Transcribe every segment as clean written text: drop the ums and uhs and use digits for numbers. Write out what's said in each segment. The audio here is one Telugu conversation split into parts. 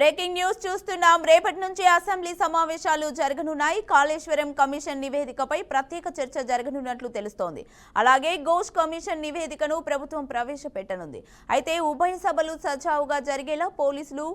బ్రేకింగ్ న్యూస్ చూస్తున్నాం. రేపటి నుంచి అసెంబ్లీ సమావేశాలు జరగనున్నాయి. కాళేశ్వరం కమిషన్ నివేదికపై ప్రత్యేక చర్చ జరగనున్నట్లు తెలుస్తోంది. అలాగే ఘోష్ కమిషన్ నివేదికను ప్రభుత్వం ప్రవేశపెట్టనుంది. అయితే ఉభయ సభలు సజావుగా జరిగేలా పోలీసులు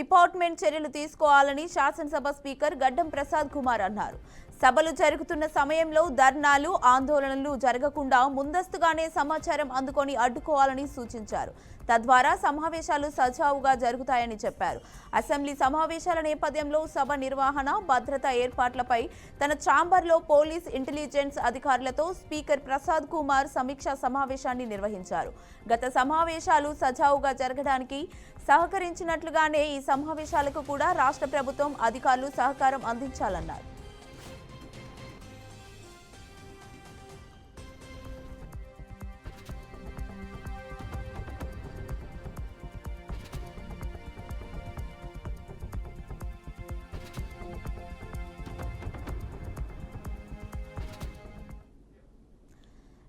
డిపార్ట్మెంట్ చర్యలు తీసుకోవాలని శాసనసభ స్పీకర్ గడ్డం ప్రసాద్ కుమార్ అన్నారు. సభలు జరుగుతున్న సమయంలో ధర్నాలు, ఆందోళనలు జరగకుండా ముందస్తుగానే సమాచారం అందుకొని అడ్డుకోవాలని సూచించారు. తద్వారా సమావేశాలు సజావుగా జరుగుతాయని చెప్పారు. అసెంబ్లీ సమావేశాల నేపథ్యంలో సభ నిర్వహణ, భద్రతా ఏర్పాట్లపై తన ఛాంబర్లో పోలీస్, ఇంటెలిజెన్స్ అధికారులతో స్పీకర్ ప్రసాద్ కుమార్ సమీక్షా సమావేశాన్ని నిర్వహించారు. గత సమావేశాలు సజావుగా జరగడానికి సహకరించినట్లుగానే ఈ సమావేశాలకు కూడా రాష్ట్ర ప్రభుత్వం అధికారులు సహకారం అందించాలన్నారు.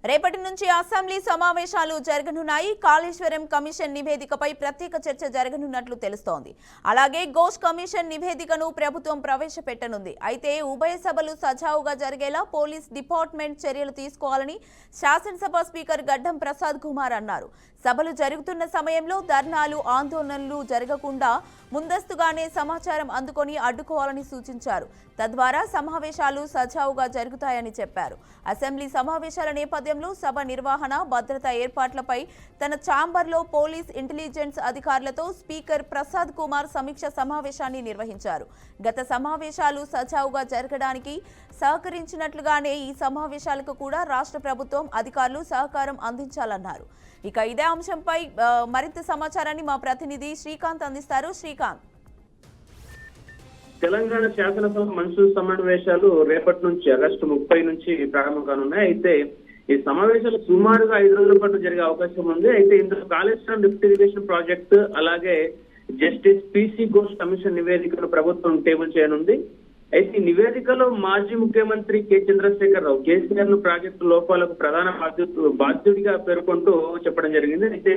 రేపటి నుంచి అసెంబ్లీ సమావేశాలు జరగనున్నాయి. కాళేశ్వరం కమిషన్ నివేదికపై ప్రత్యేక చర్చ జరగనున్నట్లు తెలుస్తోంది. అలాగే ఘోష్ కమిషన్ నివేదికను ప్రభుత్వం ప్రవేశపెట్టనుంది. అయితే ఉభయ సభలు సజావుగా జరిగేలా పోలీస్ డిపార్ట్మెంట్ చర్యలు తీసుకోవాలని శాసనసభ స్పీకర్ గడ్డం ప్రసాద్ కుమార్ అన్నారు. సభలు జరుగుతున్న సమయంలో ధర్నాలు, ఆందోళనలు జరగకుండా ముందస్తుగానే సమాచారం అందుకొని అడ్డుకోవాలని సూచించారు. తద్వారా సమావేశాలు సజావుగా జరుగుతాయని చెప్పారు. అసెంబ్లీ సమావేశాల నేపథ్యంలో సభ నిర్వహణ, భద్రతా ఏర్పాట్లపై తన ఛాంబర్లో పోలీస్, ఇంటెలిజెన్స్ అధికారులతో స్పీకర్ ప్రసాద్ కుమార్ సమీక్ష సమావేశాన్ని నిర్వహించారు. గత సమావేశాలు సజావుగా జరగడానికి సహకరించినట్లుగానే ఈ సమావేశాలకు కూడా రాష్ట్ర ప్రభుత్వం అధికారులు సహకారం అందించాలన్నారు. ఇక ఇదే అంశంపై మరింత సమాచారాన్ని మా ప్రతినిధి శ్రీకాంత్ అందిస్తారు. శ్రీకాంత్, తెలంగాణ శాసనసభ మన్సూర్ సమావేశాలు రేపటి నుంచి ఆగస్టు 30 నుంచి ప్రారంభం కానున్నాయి. అయితే ఈ సమావేశాలు సుమారుగా 5 రోజుల పాటు జరిగే అవకాశం ఉంది. అయితే ఇందులో కాళేశ్వరం లిఫ్ట్ ఇరిగేషన్ ప్రాజెక్టు, అలాగే జస్టిస్ పిసి ఘోష్ కమిషన్ నివేదికను ప్రభుత్వం టేబుల్ చేయనుంది. అయితే ఈ నివేదికలో మాజీ ముఖ్యమంత్రి కె చంద్రశేఖరరావు కేసీఆర్ ను ప్రాజెక్టు లోపాలకు ప్రధాన బాధ్యుడిగా పేర్కొంటూ చెప్పడం జరిగింది. అయితే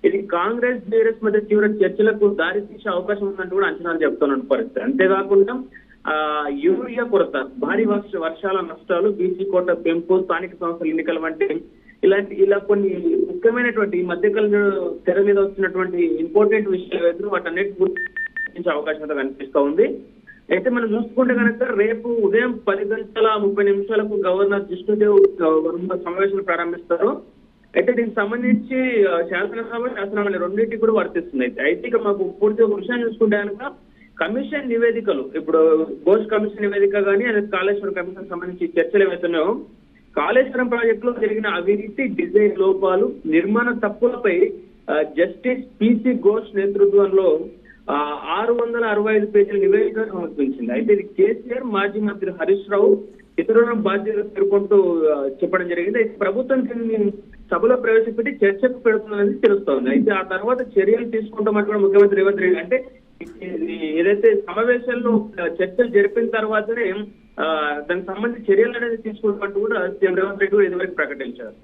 ఇది కాంగ్రెస్, బీఆర్ఎస్ మధ్య తీవ్ర చర్చలకు దారి తీసే అవకాశం ఉందంటూ కూడా అంచనాలు చెప్తున్న పరిస్థితి. అంతేకాకుండా యూరియా కొరత, భారీ వర్షాల నష్టాలు, బీసీ కోట పెంపు, స్థానిక సంస్థల ఎన్నికల వంటి ఇలా కొన్ని ముఖ్యమైనటువంటి ఈ మధ్యకాలంలో తెర మీద వస్తున్నటువంటి ఇంపార్టెంట్ విషయాలు వాటన్నిటి గురించి అవకాశం కనిపిస్తూ ఉంది. అయితే మనం చూసుకుంటే కనుక రేపు ఉదయం 10:30 గవర్నర్ జిష్ణుదేవ్ సమావేశాలు ప్రారంభిస్తారు. అయితే దీనికి సంబంధించి శాసనసభ, శాసనమండలి రెండింటికి కూడా వర్తిస్తుంది. అయితే ఇక మాకు పూర్తి ఒక విషయం చూసుకుంటే కనుక కమిషన్ నివేదికలు, ఇప్పుడు ఘోష్ కమిషన్ నివేదిక కానీ అదే కాళేశ్వరం కమిషన్ సంబంధించి చర్చలు ఏవైతున్నాయో, కాళేశ్వరం ప్రాజెక్టులో జరిగిన అవినీతి, డిజైన్ లోపాలు, నిర్మాణ తప్పులపై జస్టిస్ పిసి ఘోష్ నేతృత్వంలో 665 పేజీల నివేదిక సమర్పించింది. అయితే ఇది కేసీఆర్, మాజీ మంత్రి హరీష్ రావు ఇతరుల బాధ్యతలు పేర్కొంటూ చెప్పడం జరిగింది. అయితే ప్రభుత్వం దీన్ని సభలో ప్రవేశపెట్టి చర్చకు పెడుతుందని తెలుస్తోంది. అయితే ఆ తర్వాత చర్యలు తీసుకుంటామని కూడా ముఖ్యమంత్రి రేవంత్ రెడ్డి, అంటే ఏదైతే సమావేశాల్లో చర్చలు జరిపిన తర్వాతనే దానికి సంబంధించి చర్యలు అనేది తీసుకుంటామంటూ కూడా సీఎం రేవంత్ రెడ్డి కూడా ఇదివరకు ప్రకటించారు.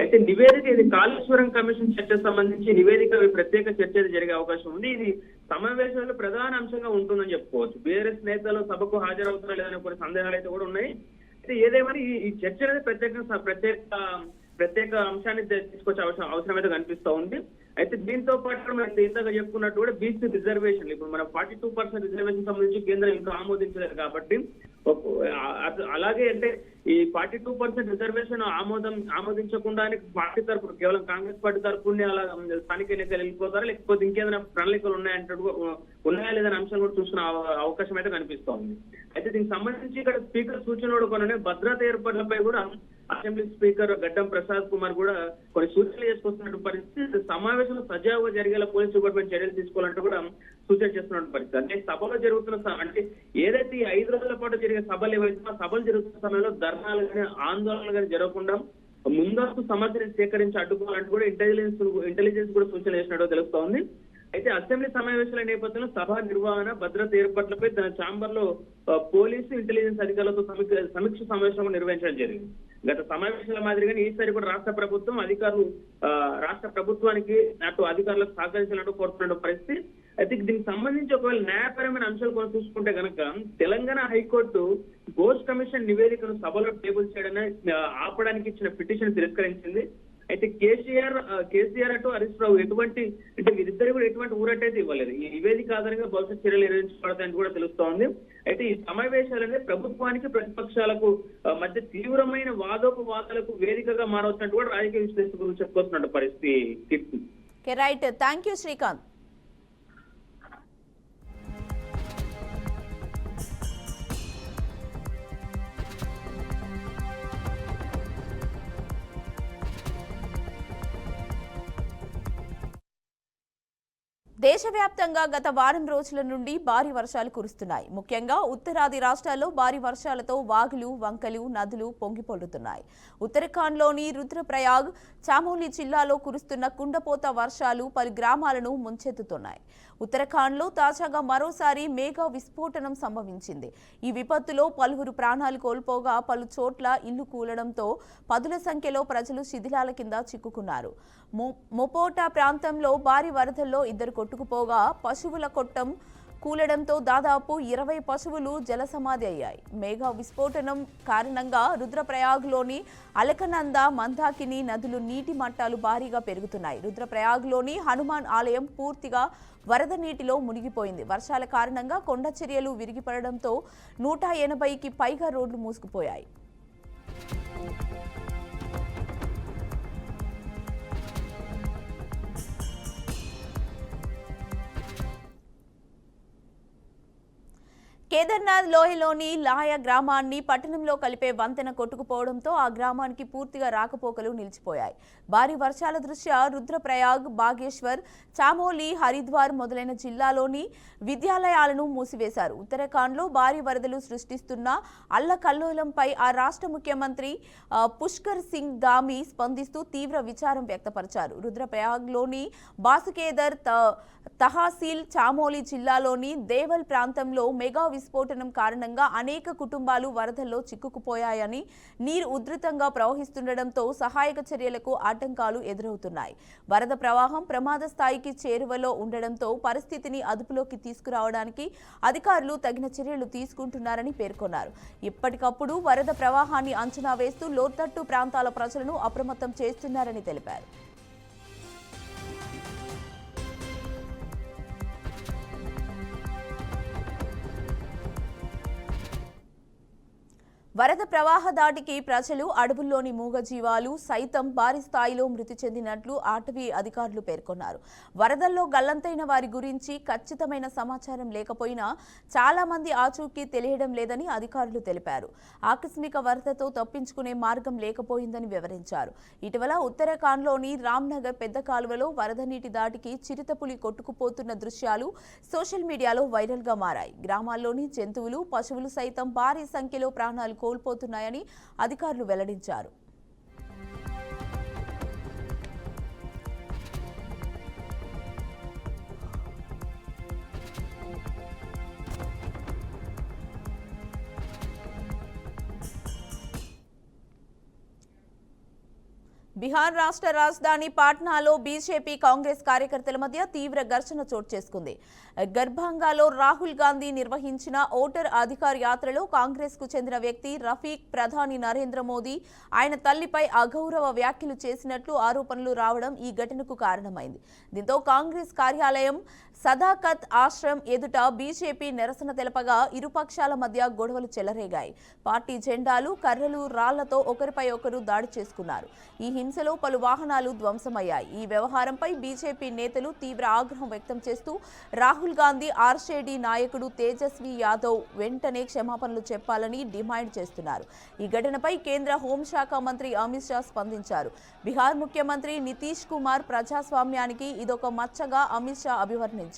అయితే నివేదిక, ఇది కాళేశ్వరం కమిషన్ చర్చకు సంబంధించి నివేదిక ప్రత్యేక చర్చ జరిగే అవకాశం ఉంది. ఇది సమావేశంలో ప్రధాన అంశంగా ఉంటుందని చెప్పుకోవచ్చు. బీఆర్ఎస్ నేతలు సభకు హాజరవుతున్నా లేదనే కొన్ని సందేహాలు అయితే కూడా ఉన్నాయి. అయితే ఏదేమైనా ఈ చర్చ అనేది ప్రత్యేక అంశాన్ని తీసుకొచ్చే అవసరం అయితే కనిపిస్తూ ఉంది. అయితే దీంతో పాటు మనం ఇందాక చెప్పుకున్నట్టు కూడా బీసీ రిజర్వేషన్, ఇప్పుడు మనం 42% రిజర్వేషన్ సంబంధించి కేంద్రం ఇంకా ఆమోదించలేదు కాబట్టి, అలాగే అంటే ఈ 42% రిజర్వేషన్ ఆమోదించకుండానే పార్టీ తరఫున కేవలం కాంగ్రెస్ పార్టీ తరఫునే అలా స్థానిక ఎన్నికలు వెళ్ళిపోతారా, లేకపోతే ఇంకేదైనా ప్రణాళికలు ఉన్నాయా లేదనే అంశం కూడా చూసుకునే అవకాశం అయితే కనిపిస్తోంది. అయితే దీనికి సంబంధించి ఇక్కడ స్పీకర్ సూచనలు కొననే భద్రతా ఏర్పాట్లపై కూడా అసెంబ్లీ స్పీకర్ గడ్డం ప్రసాద్ కుమార్ కూడా కొన్ని సూచనలు చేసుకొస్తున్న పరిస్థితి. సమావేశంలో సజావుగా జరిగేలా పోలీస్ డిపార్ట్మెంట్ చర్యలు తీసుకోవాలంటూ కూడా సూచన చేస్తున్న పరిస్థితి. అంటే సభలో జరుగుతున్న, అంటే ఏదైతే ఈ 5 రోజుల పాటు జరిగే సభలు ఏవైతే సభలు జరుగుతున్న సమయంలో ధర్నాలు కానీ, ఆందోళనలు కానీ జరగకుండా ముందస్తు సమాచారం సేకరించి అడ్డుకోవాలంటూ కూడా ఇంటెలిజెన్స్ కూడా సూచన చేసినట్టు తెలుస్తోంది. అయితే అసెంబ్లీ సమావేశాల నేపథ్యంలో సభ నిర్వహణ, భద్రత ఏర్పాట్లపై తన ఛాంబర్లో పోలీసు, ఇంటెలిజెన్స్ అధికారులతో సమీక్ష సమావేశం నిర్వహించడం జరిగింది. గత సమావేశాల మాదిరిగానే ఈసారి కూడా రాష్ట్ర ప్రభుత్వానికి అటు అధికారులకు సహకరించాలంటూ కోరుతున్న పరిస్థితి. అయితే దీనికి సంబంధించి ఒకవేళ న్యాయపరమైన అంశాలు కూడా చూసుకుంటే కనుక తెలంగాణ హైకోర్టు ఘోష్ కమిషన్ నివేదికను సభలో టేబుల్ చేయడానికి ఆపడానికి ఇచ్చిన పిటిషన్ తిరస్కరించింది. అయితే కేసీఆర్ అటు హరీష్ రావు ఎటువంటి అంటే వీరిద్దరు కూడా ఎటువంటి ఊరటైతే ఇవ్వలేదు. ఈ నివేదిక ఆధారంగా భవిష్యత్ చర్యలు నిర్వహించబడతాయని కూడా తెలుస్తోంది. అయితే ఈ సమావేశాలనే ప్రభుత్వానికి ప్రతిపక్షాలకు మధ్య తీవ్రమైన వాదోపవాదాలకు వేదికగా మారవచ్చినట్టు కూడా రాజకీయ విశ్లేషకులు చెప్పుకొస్తున్నట్టు పరిస్థితి. Right, thank you Srikanth. దేశవ్యాప్తంగా గత వారం రోజుల నుండి భారీ వర్షాలు కురుస్తున్నాయి. ముఖ్యంగా ఉత్తరాది రాష్ట్రాల్లో భారీ వర్షాలతో వాగులు, వంకలు, నదులు పొంగిపొర్లుతున్నాయి. ఉత్తరాఖండ్లోని రుద్రప్రయాగ్, చామోలి జిల్లాలో కురుస్తున్న కుండపోత వర్షాలు పలు గ్రామాలను ముంచెత్తుతున్నాయి. ఉత్తరాఖండ్లో తాజాగా మరోసారి మేఘా విస్ఫోటనం సంభవించింది. ఈ విపత్తులో పలువురు ప్రాణాలు కోల్పోగా పలు చోట్ల ఇల్లు కూలడంతో పదుల సంఖ్యలో ప్రజలు శిథిలాల కింద చిక్కుకున్నారు. మొపోటా ప్రాంతంలో భారీ వరదల్లో ఇద్దరు కొట్టుకుపోగా పశువుల కొట్టం కూలడంతో దాదాపు 20 పశువులు జలసమాధి అయ్యాయి. మేఘా విస్ఫోటనం కారణంగా రుద్రప్రయాగ్లోని అలకనంద, మందాకిని నదులు నీటి మట్టాలు భారీగా పెరుగుతున్నాయి. రుద్రప్రయాగ్లోని హనుమాన్ ఆలయం పూర్తిగా వరద నీటిలో మునిగిపోయింది. వర్షాల కారణంగా కొండ చర్యలు విరిగిపడడంతో 180కి పైగా రోడ్లు మూసుకుపోయాయి. కేదార్నాథ్ లోయలోని లాయ గ్రామాన్ని పట్టణంలో కలిపే వంతెన కొట్టుకుపోవడంతో ఆ గ్రామానికి పూర్తిగా రాకపోకలు నిలిచిపోయాయి. భారీ వర్షాల దృష్ట్యా రుద్రప్రయాగ్, బాగేశ్వర్, చామోలి, హరిద్వార్ మొదలైన జిల్లాలోని విద్యాలయాలను మూసివేశారు. ఉత్తరాఖండ్లో భారీ వరదలు సృష్టిస్తున్న అల్లకల్లోలంపై ఆ రాష్ట్ర ముఖ్యమంత్రి పుష్కర్ సింగ్ ధామీ స్పందిస్తూ తీవ్ర విచారం వ్యక్తపరిచారు. రుద్రప్రయాగ్లోని బాసుకేదర్ తహసీల్, చామోలి జిల్లాలోని దేవల్ ప్రాంతంలో మెగా విస్ఫోటనం కారణంగా అనేక కుటుంబాలు వరదల్లో చిక్కుకుపోయాయని, నీరు ఉధృతంగా ప్రవహిస్తుండటంతో సహాయక చర్యలకు ఆటంకాలు ఎదురవుతున్నాయి. వరద ప్రవాహం ప్రమాద స్థాయికి చేరువలో ఉండడంతో పరిస్థితిని అదుపులోకి తీసుకురావడానికి అధికారులు తగిన చర్యలు తీసుకుంటున్నారని పేర్కొన్నారు. ఎప్పటికప్పుడు వరద ప్రవాహాన్ని అంచనా వేస్తూ లోతట్టు ప్రాంతాల ప్రజలను అప్రమత్తం చేస్తున్నారని తెలిపారు. వరద ప్రవాహ దాటికి ప్రజలు, అడవుల్లోని మూగజీవాలు సైతం భారీ స్థాయిలో మృతి చెందినట్లు అటవీ అధికారులు పేర్కొన్నారు. వరదల్లో గల్లంతైన వారి గురించి ఖచ్చితమైన సమాచారం లేకపోయినా చాలా మంది ఆచూకీ తెలియడం లేదని అధికారులు తెలిపారు. ఆకస్మిక వరదతో తప్పించుకునే మార్గం లేకపోయిందని వివరించారు. ఇటీవల ఉత్తరాఖండ్లోని రామ్నగర్ పెద్ద కాలువలో వరద నీటి దాటికి చిరుతపులి కొట్టుకుపోతున్న దృశ్యాలు సోషల్ మీడియాలో వైరల్గా మారాయి. గ్రామాల్లోని జంతువులు, పశువులు సైతం భారీ సంఖ్యలో ప్రాణాలు కోల్పోతున్నాయని అధికారులు వెల్లడించారు. బిహార్ రాష్ట్ర రాజధాని పాట్నాలో బీజేపీ, కాంగ్రెస్ కార్యకర్తల మధ్య తీవ్ర ఘర్షణ చోటు చేసుకుంది. గర్భంగాలో రాహుల్ గాంధీ నిర్వహించిన ఓటర్ అధికార్ యాత్రలో కాంగ్రెస్ కు చెందిన వ్యక్తి రఫీక్ ప్రధాని నరేంద్ర మోదీ, ఆయన తల్లిపై అగౌరవ వ్యాఖ్యలు చేసినట్లు ఆరోపణలు రావడం ఈ ఘటనకు కారణమైంది. దీంతో కాంగ్రెస్ కార్యాలయం, సదాకత్ ఆశ్రమ్ ఎదుట బీజేపీ నిరసన తెలపగా ఇరుపక్షాల మధ్య గొడవలు చెలరేగాయి. పార్టీ జెండాలు, కర్రలు, రాళ్లతో ఒకరిపై ఒకరు దాడి చేసుకున్నారు. ఈ హింసలో పలు వాహనాలు ధ్వంసమయ్యాయి. ఈ వ్యవహారంపై బీజేపీ నేతలు తీవ్ర ఆగ్రహం వ్యక్తం చేస్తూ రాహుల్ గాంధీ, ఆర్జేడీ నాయకుడు తేజస్వి యాదవ్ వెంటనే క్షమాపణలు చెప్పాలని డిమాండ్ చేస్తున్నారు. ఈ ఘటనపై కేంద్ర హోంశాఖ మంత్రి అమిత్ షా స్పందించారు. బీహార్ ముఖ్యమంత్రి నితీష్ కుమార్ ప్రజాస్వామ్యానికి ఇదొక మచ్చగా అమిత్ షా అభివర్ణించారు.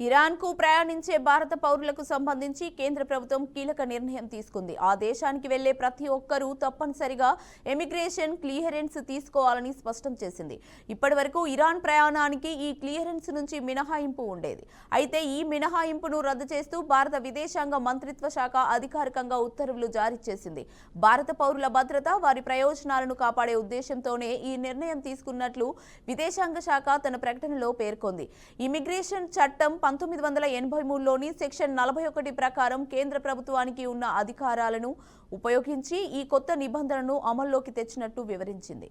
ఇరాన్కు ప్రయాణించే భారత పౌరులకు సంబంధించి కేంద్ర ప్రభుత్వం కీలక నిర్ణయం తీసుకుంది. ఆ దేశానికి వెళ్లే ప్రతి ఒక్కరూ తప్పనిసరిగా ఇమిగ్రేషన్ క్లియరెన్స్ తీసుకోవాలని స్పష్టం చేసింది. ఇప్పటివరకు ఇరాన్ ప్రయాణానికి ఈ క్లియరెన్స్ నుంచి మినహాయింపు ఉండేది. అయితే ఈ మినహాయింపును రద్దు చేస్తూ భారత విదేశాంగ మంత్రిత్వ శాఖ అధికారికంగా ఉత్తర్వులు జారీ చేసింది. భారత పౌరుల భద్రత, వారి ప్రయోజనాలను కాపాడే ఉద్దేశంతోనే ఈ నిర్ణయం తీసుకున్నట్లు విదేశాంగ శాఖ తన ప్రకటనలో పేర్కొంది. ఇమిగ్రేషన్ చట్టం 1983లోని సెక్షన్ 41 ప్రకారం కేంద్ర ప్రభుత్వానికి ఉన్న అధికారాలను ఉపయోగించి ఈ కొత్త నిబంధనను అమల్లోకి తెచ్చినట్టు వివరించింది.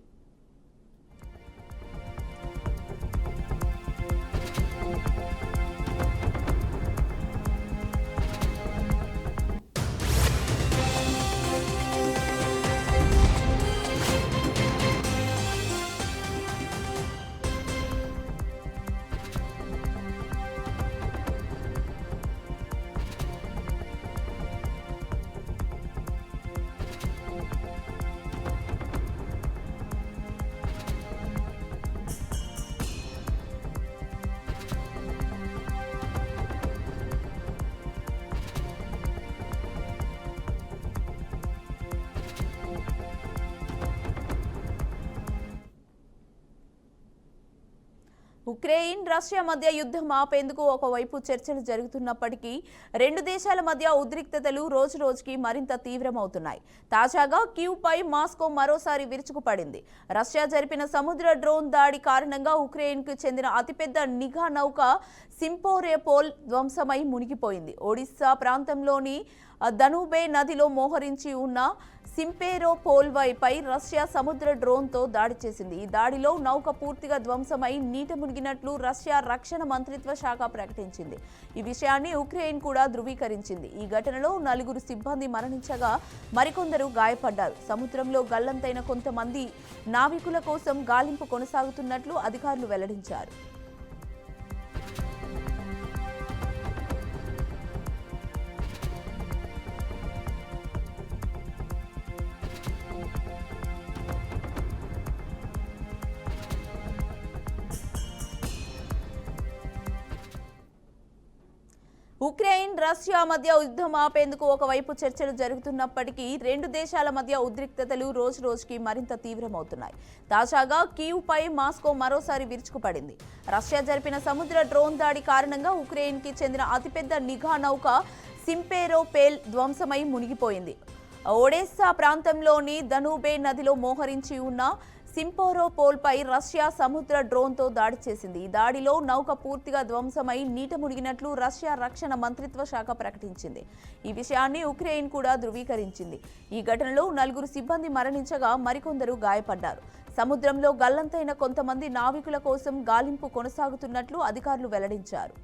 ఉక్రెయిన్ రష్యా మధ్య యుద్ధం ఆపేందుకు ఒకవైపు చర్చలు జరుగుతున్నప్పటికీ రెండు దేశాల మధ్య ఉద్రిక్తతలు రోజురోజుకి మరింత తీవ్రమవుతున్నాయి. తాజాగా కీవ్పై మాస్కో మరోసారి విరుచుకుపడింది. రష్యా జరిపిన సముద్ర డ్రోన్ దాడి కారణంగా ఉక్రెయిన్కు చెందిన అతిపెద్ద నిఘా నౌక సింపోరేపోల్ ధ్వంసమై మునిగిపోయింది. ఒడిశా ప్రాంతంలోని దనూబే నదిలో మోహరించి ఉన్న సింపెరోపోల్పై రష్యా సముద్ర డ్రోన్తో దాడి చేసింది. ఈ దాడిలో నౌక పూర్తిగా ధ్వంసమై నీట మునిగినట్లు రష్యా రక్షణ మంత్రిత్వ శాఖ ప్రకటించింది. ఈ విషయాన్ని ఉక్రెయిన్ కూడా ధృవీకరించింది. ఈ ఘటనలో 4 సిబ్బంది మరణించగా మరికొందరు గాయపడ్డారు. సముద్రంలో గల్లంతైన కొంతమంది నావికుల కోసం గాలింపు కొనసాగుతున్నట్లు అధికారులు వెల్లడించారు. ఉక్రెయిన్ రష్యా మధ్య యుద్ధం ఆపేందుకు ఒకవైపు చర్చలు జరుగుతున్నప్పటికీ రెండు దేశాల మధ్య ఉద్రిక్తతలు రోజురోజుకి మరింత తీవ్రమవుతున్నాయి. తాజాగా కీవ్పై మాస్కో మరోసారి విరుచుకుపడింది. రష్యా జరిపిన సముద్ర డ్రోన్ దాడి కారణంగా ఉక్రెయిన్కి చెందిన అతిపెద్ద నిఘా నౌక సింపెరోపోల్ ధ్వంసమై మునిగిపోయింది. ఒడెస్సా ప్రాంతంలోని దనూబే నదిలో మోహరించి ఉన్న సింపెరోపోల్పై రష్యా సముద్ర డ్రోన్తో దాడి చేసింది. ఈ దాడిలో నౌక పూర్తిగా ధ్వంసమై నీట మునిగినట్లు రష్యా రక్షణ మంత్రిత్వ శాఖ ప్రకటించింది. ఈ విషయాన్ని ఉక్రెయిన్ కూడా ధృవీకరించింది. ఈ ఘటనలో 4 సిబ్బంది మరణించగా మరికొందరు గాయపడ్డారు. సముద్రంలో గల్లంతైన కొంతమంది నావికుల కోసం గాలింపు కొనసాగుతున్నట్లు అధికారులు వెల్లడించారు.